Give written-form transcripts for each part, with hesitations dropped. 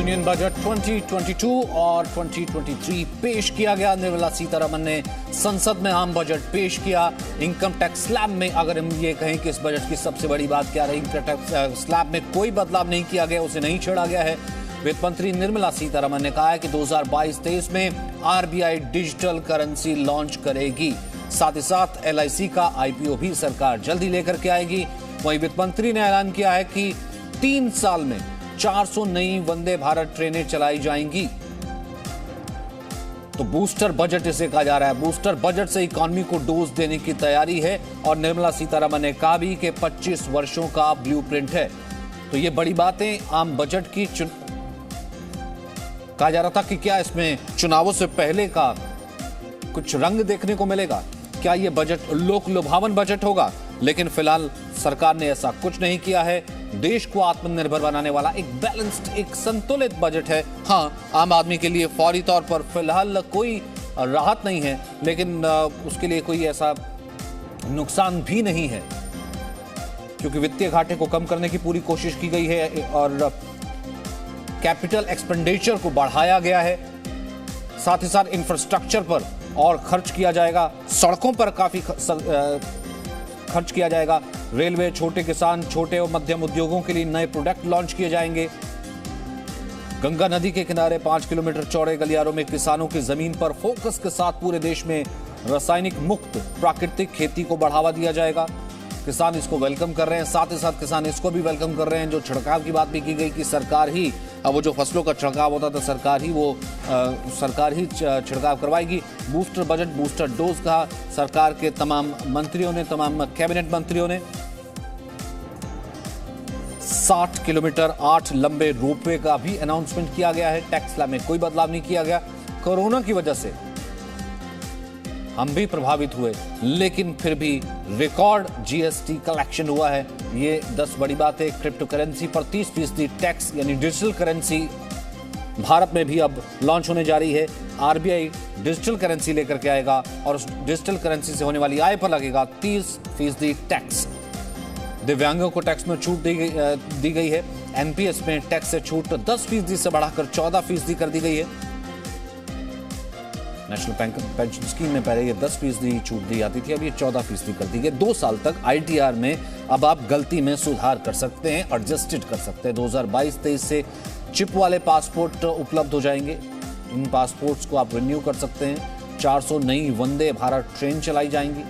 Union budget 2022 और 2023 पेश किया गया। निर्मला सीतारमण ने संसद में आम बजट पेश किया। इनकम टैक्स स्लैब में अगर हम ये कहें कि इस बजट की सबसे बड़ी बात क्या रही, इनकम टैक्स स्लैब में कोई बदलाव नहीं किया गया, उसे नहीं छेड़ा गया है। वित्त मंत्री निर्मला सीतारमण ने कहा है कि 2022-23 में आरबीआई डिजिटल करेंसी लॉन्च करेगी। साथ ही साथ एलआईसी का आईपीओ भी सरकार जल्दी लेकर के आएगी। वहीं वित्त मंत्री ने ऐलान किया है कि 3 साल में 400 नई वंदे भारत ट्रेनें चलाई जाएंगी। तो बूस्टर बजट इसे कहा जा रहा है। बूस्टर बजट से इकोनॉमी को डोज देने की तैयारी है। और निर्मला सीतारमण ने कहा भी कि 25 वर्षों का ब्लूप्रिंट है। तो ये बड़ी बातें आम बजट की कहा जा रहा था कि क्या इसमें चुनावों से पहले का कुछ रंग देखने को मिलेगा, क्या यह बजट लोक लुभावन बजट होगा। लेकिन फिलहाल सरकार ने ऐसा कुछ नहीं किया है। देश को आत्मनिर्भर बनाने वाला एक बैलेंस्ड, एक संतुलित बजट है। हाँ, आम आदमी के लिए फौरी तौर पर फिलहाल कोई राहत नहीं है, लेकिन उसके लिए कोई ऐसा नुकसान भी नहीं है, क्योंकि वित्तीय घाटे को कम करने की पूरी कोशिश की गई है और कैपिटल एक्सपेंडिचर को बढ़ाया गया है। साथ ही साथ इंफ्रास्ट्रक्चर पर और खर्च किया जाएगा, सड़कों पर काफी खर्च किया जाएगा। रेलवे, छोटे किसान, छोटे और मध्यम उद्योगों के लिए नए प्रोडक्ट लॉन्च किए जाएंगे। गंगा नदी के किनारे 5 किलोमीटर चौड़े गलियारों में किसानों की जमीन पर फोकस के साथ पूरे देश में रासायनिक मुक्त प्राकृतिक खेती को बढ़ावा दिया जाएगा। किसान इसको वेलकम कर रहे हैं। साथ ही साथ किसान इसको भी वेलकम कर रहे हैं जो छिड़काव की बात भी की गई कि सरकार ही, वो जो फसलों का छिड़काव होता था सरकार ही छिड़काव करवाएगी। बूस्टर बजट, बूस्टर डोज कहा सरकार के तमाम मंत्रियों ने, तमाम कैबिनेट मंत्रियों ने। 60 किलोमीटर 8 लंबे रोपवे का भी अनाउंसमेंट किया गया है। टैक्स स्लैब में कोई बदलाव नहीं किया गया। कोरोना की वजह से हम भी प्रभावित हुए, लेकिन फिर भी रिकॉर्ड जीएसटी कलेक्शन हुआ है। ये 10 बड़ी बात है। क्रिप्टो करेंसी पर 30% टैक्स यानी डिजिटल करेंसी भारत में भी अब लॉन्च होने जा रही है। आरबीआई डिजिटल करेंसी लेकर के आएगा और उस डिजिटल करेंसी से होने वाली आय पर लगेगा 30% टैक्स। दिव्यांगों को टैक्स में छूट दी गई है। एनपीएस में टैक्स से छूट 10% से बढ़ाकर 14% कर दी गई है। नेशनल पेंशन स्कीम में पहले ये 10% छूट दी जाती थी, अब ये 14% कर दी गई। 2 साल तक आईटीआर में अब आप गलती में सुधार कर सकते हैं, एडजस्टेड कर सकते हैं। 2022-23 से चिप वाले पासपोर्ट उपलब्ध हो जाएंगे। इन पासपोर्ट्स को आप रिन्यू कर सकते हैं। 400 नई वंदे भारत ट्रेन चलाई जाएंगी।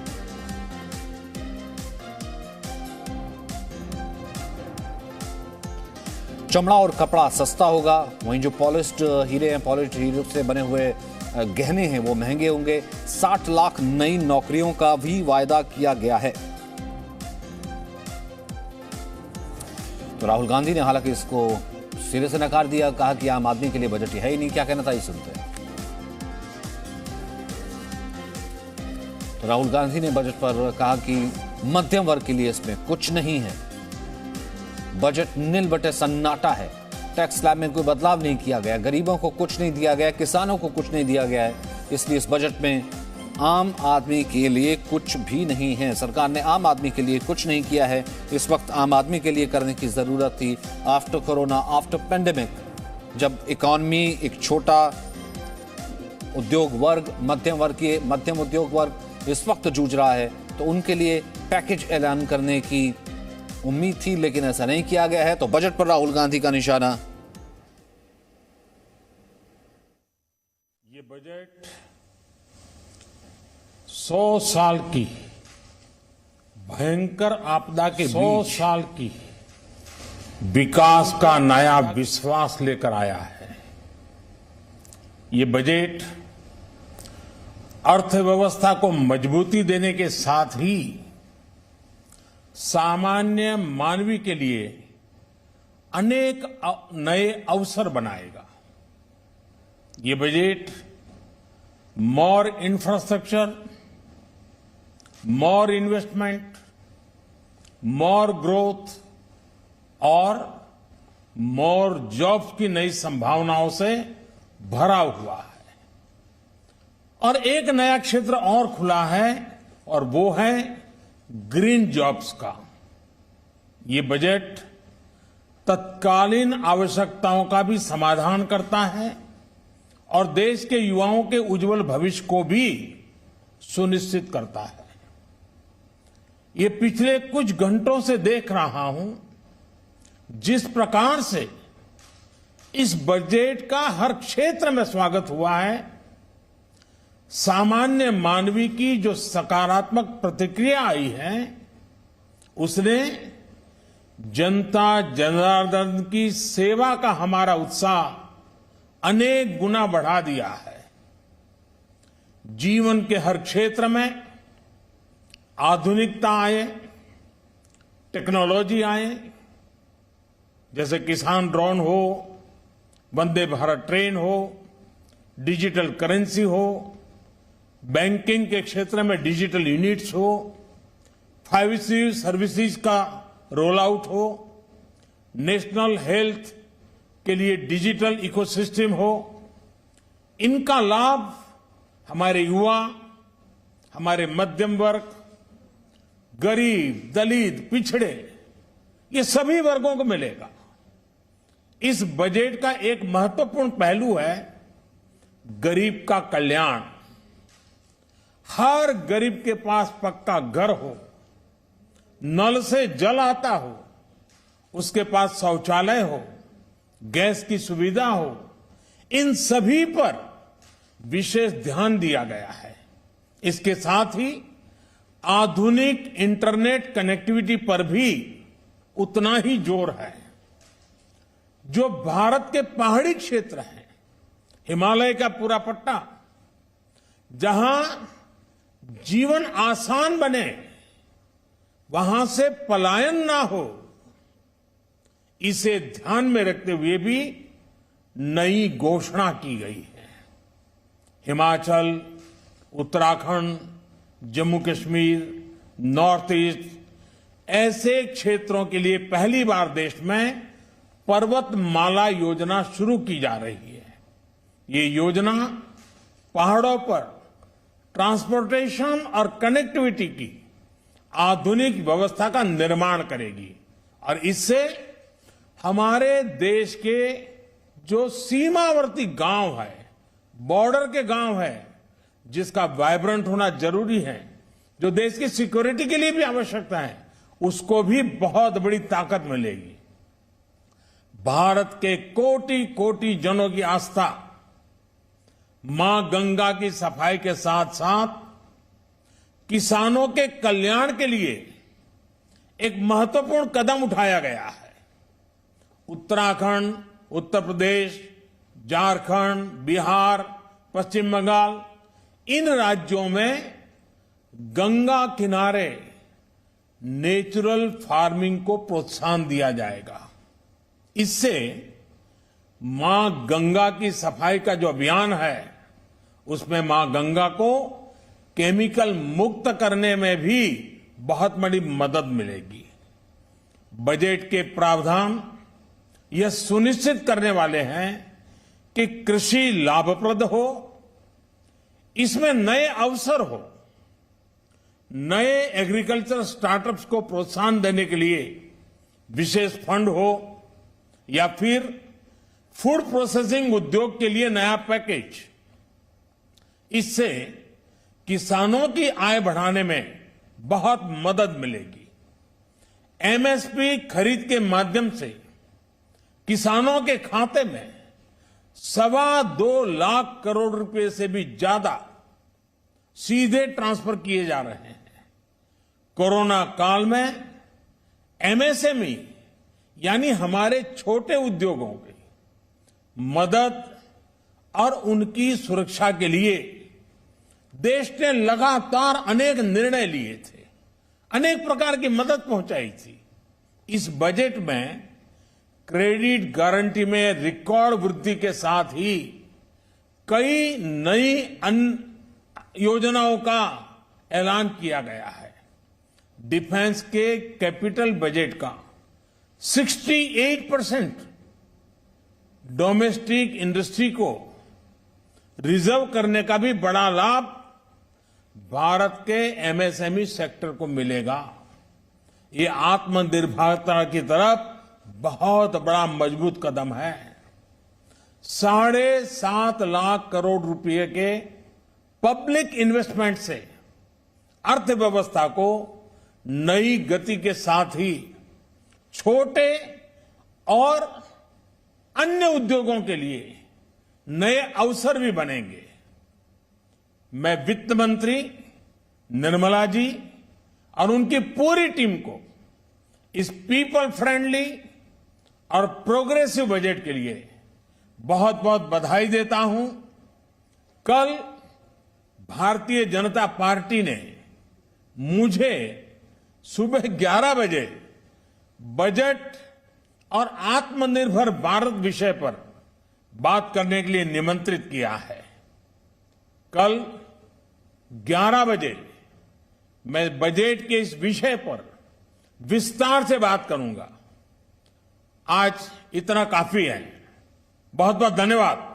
चमड़ा और कपड़ा सस्ता होगा। वहीं जो पॉलिश्ड हीरे हैं, पॉलिश्ड हीरे से बने हुए गहने हैं वो महंगे होंगे। 60 लाख नई नौकरियों का भी वायदा किया गया है। तो राहुल गांधी ने हालांकि इसको सिरे से नकार दिया, कहा कि आम आदमी के लिए बजट है ही नहीं। क्या कहना था, ये सुनते हैं। तो राहुल गांधी ने बजट पर कहा कि मध्यम वर्ग के लिए इसमें कुछ नहीं है। बजट नील बटे सन्नाटा है। टैक्स स्लैब में कोई बदलाव नहीं किया गया, गरीबों को कुछ नहीं दिया गया, किसानों को कुछ नहीं दिया गया है। इसलिए इस बजट में आम आदमी के लिए कुछ भी नहीं है। सरकार ने आम आदमी के लिए कुछ नहीं किया है। इस वक्त आम आदमी के लिए करने की जरूरत थी। आफ्टर कोरोना, आफ्टर पेंडेमिक, जब इकॉनमी, एक छोटा उद्योग वर्ग, मध्यम उद्योग वर्ग इस वक्त जूझ रहा है, तो उनके लिए पैकेज ऐलान करने की उम्मीद थी, लेकिन ऐसा नहीं किया गया है। तो बजट पर राहुल गांधी का निशाना। ये बजट 100 साल की भयंकर आपदा के 100 साल की विकास का नया विश्वास लेकर आया है। ये बजट अर्थव्यवस्था को मजबूती देने के साथ ही सामान्य मानवी के लिए अनेक नए अवसर बनाएगा। ये बजट मोर इंफ्रास्ट्रक्चर, मोर इन्वेस्टमेंट, मोर ग्रोथ और मोर जॉब्स की नई संभावनाओं से भरा हुआ है। और एक नया क्षेत्र और खुला है और वो है ग्रीन जॉब्स का। ये बजट तत्कालीन आवश्यकताओं का भी समाधान करता है और देश के युवाओं के उज्जवल भविष्य को भी सुनिश्चित करता है। ये पिछले कुछ घंटों से देख रहा हूं जिस प्रकार से इस बजट का हर क्षेत्र में स्वागत हुआ है, सामान्य मानवी की जो सकारात्मक प्रतिक्रिया आई है उसने जनता जनार्दन की सेवा का हमारा उत्साह अनेक गुना बढ़ा दिया है। जीवन के हर क्षेत्र में आधुनिकता आए, टेक्नोलॉजी आए, जैसे किसान ड्रोन हो, वंदे भारत ट्रेन हो, डिजिटल करेंसी हो, बैंकिंग के क्षेत्र में डिजिटल यूनिट्स हो, 5G सर्विसेज का रोल आउट हो, नेशनल हेल्थ के लिए डिजिटल इकोसिस्टम हो। इनका लाभ हमारे युवा, हमारे मध्यम वर्ग, गरीब, दलित, पिछड़े, ये सभी वर्गों को मिलेगा। इस बजट का एक महत्वपूर्ण पहलू है गरीब का कल्याण। हर गरीब के पास पक्का घर हो, नल से जल आता हो, उसके पास शौचालय हो, गैस की सुविधा हो, इन सभी पर विशेष ध्यान दिया गया है। इसके साथ ही आधुनिक इंटरनेट कनेक्टिविटी पर भी उतना ही जोर है। जो भारत के पहाड़ी क्षेत्र हैं, हिमालय का पूरा पट्टा, जहां जीवन आसान बने, वहां से पलायन ना हो, इसे ध्यान में रखते हुए भी नई घोषणा की गई है। हिमाचल, उत्तराखंड, जम्मू कश्मीर, नॉर्थ ईस्ट ऐसे क्षेत्रों के लिए पहली बार देश में पर्वतमाला योजना शुरू की जा रही है। ये योजना पहाड़ों पर ट्रांसपोर्टेशन और कनेक्टिविटी की आधुनिक व्यवस्था का निर्माण करेगी और इससे हमारे देश के जो सीमावर्ती गांव है, बॉर्डर के गांव है, जिसका वाइब्रेंट होना जरूरी है, जो देश की सिक्योरिटी के लिए भी आवश्यकता है, उसको भी बहुत बड़ी ताकत मिलेगी। भारत के कोटि कोटि जनों की आस्था मां गंगा की सफाई के साथ साथ किसानों के कल्याण के लिए एक महत्वपूर्ण कदम उठाया गया है। उत्तराखंड, उत्तर प्रदेश, झारखंड, बिहार, पश्चिम बंगाल, इन राज्यों में गंगा किनारे नेचुरल फार्मिंग को प्रोत्साहन दिया जाएगा। इससे मां गंगा की सफाई का जो अभियान है, उसमें मां गंगा को केमिकल मुक्त करने में भी बहुत बड़ी मदद मिलेगी। बजट के प्रावधान यह सुनिश्चित करने वाले हैं कि कृषि लाभप्रद हो, इसमें नए अवसर हो, नए एग्रीकल्चर स्टार्टअप्स को प्रोत्साहन देने के लिए विशेष फंड हो, या फिर फूड प्रोसेसिंग उद्योग के लिए नया पैकेज। इससे किसानों की आय बढ़ाने में बहुत मदद मिलेगी। एमएसपी खरीद के माध्यम से किसानों के खाते में 2.25 लाख करोड़ रुपए से भी ज्यादा सीधे ट्रांसफर किए जा रहे हैं। कोरोना काल में एमएसएमई यानी हमारे छोटे उद्योगों की मदद और उनकी सुरक्षा के लिए देश ने लगातार अनेक निर्णय लिए थे, अनेक प्रकार की मदद पहुंचाई थी। इस बजट में क्रेडिट गारंटी में रिकॉर्ड वृद्धि के साथ ही कई नई योजनाओं का ऐलान किया गया है। डिफेंस के कैपिटल बजट का 68% डोमेस्टिक इंडस्ट्री को रिजर्व करने का भी बड़ा लाभ भारत के एमएसएमई सेक्टर को मिलेगा। ये आत्मनिर्भरता की तरफ बहुत बड़ा मजबूत कदम है। 7.5 लाख करोड़ रुपए के पब्लिक इन्वेस्टमेंट से अर्थव्यवस्था को नई गति के साथ ही छोटे और अन्य उद्योगों के लिए नए अवसर भी बनेंगे। मैं वित्त मंत्री निर्मला जी और उनकी पूरी टीम को इस पीपल फ्रेंडली और प्रोग्रेसिव बजट के लिए बहुत बहुत बधाई देता हूं। कल भारतीय जनता पार्टी ने मुझे सुबह 11 बजे बजट और आत्मनिर्भर भारत विषय पर बात करने के लिए निमंत्रित किया है। कल 11 बजे मैं बजट के इस विषय पर विस्तार से बात करूंगा। आज इतना काफी है। बहुत बहुत धन्यवाद।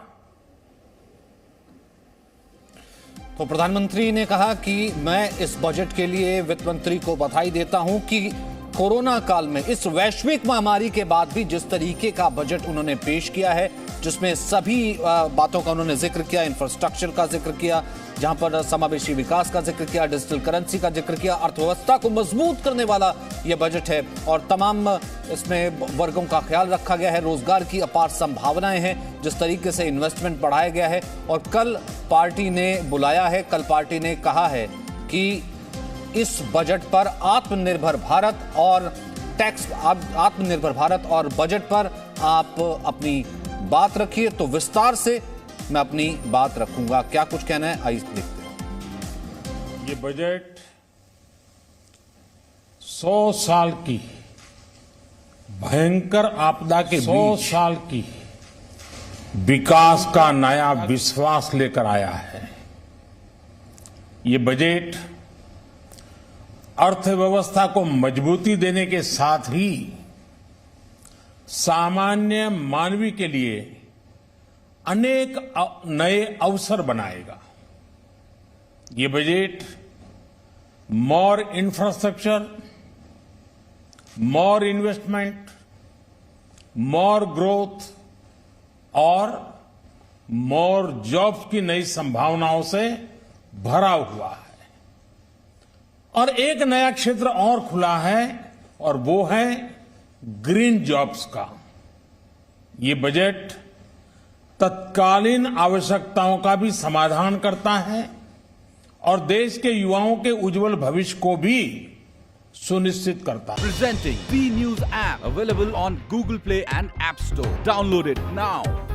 तो प्रधानमंत्री ने कहा कि मैं इस बजट के लिए वित्त मंत्री को बधाई देता हूं कि कोरोना काल में इस वैश्विक महामारी के बाद भी जिस तरीके का बजट उन्होंने पेश किया है, जिसमें सभी बातों का उन्होंने जिक्र किया, इंफ्रास्ट्रक्चर का जिक्र किया, जहां पर समावेशी विकास का जिक्र किया, डिजिटल करेंसी का जिक्र किया, अर्थव्यवस्था को मजबूत करने वाला यह बजट है और तमाम इसमें वर्गों का ख्याल रखा गया है। रोजगार की अपार संभावनाएं हैं, जिस तरीके से इन्वेस्टमेंट बढ़ाया गया है। और कल पार्टी ने बुलाया है, कल पार्टी ने कहा है कि इस बजट पर आत्मनिर्भर भारत और आत्मनिर्भर भारत और बजट पर आप अपनी बात रखिए। तो विस्तार से मैं अपनी बात रखूंगा। क्या कुछ कहना है, आइए देखते हैं। ये बजट 100 साल की भयंकर आपदा के 100 साल की विकास का नया विश्वास लेकर आया है। ये बजट अर्थव्यवस्था को मजबूती देने के साथ ही सामान्य मानवी के लिए अनेक नए अवसर बनाएगा। ये बजट मोर इंफ्रास्ट्रक्चर, मोर इन्वेस्टमेंट, मोर ग्रोथ और मोर जॉब्स की नई संभावनाओं से भरा हुआ है। और एक नया क्षेत्र और खुला है और वो है ग्रीन जॉब्स का। ये बजट तत्कालीन आवश्यकताओं का भी समाधान करता है और देश के युवाओं के उज्जवल भविष्य को भी सुनिश्चित करता है। Presenting B News app available on Google Play and App Store. Download it now.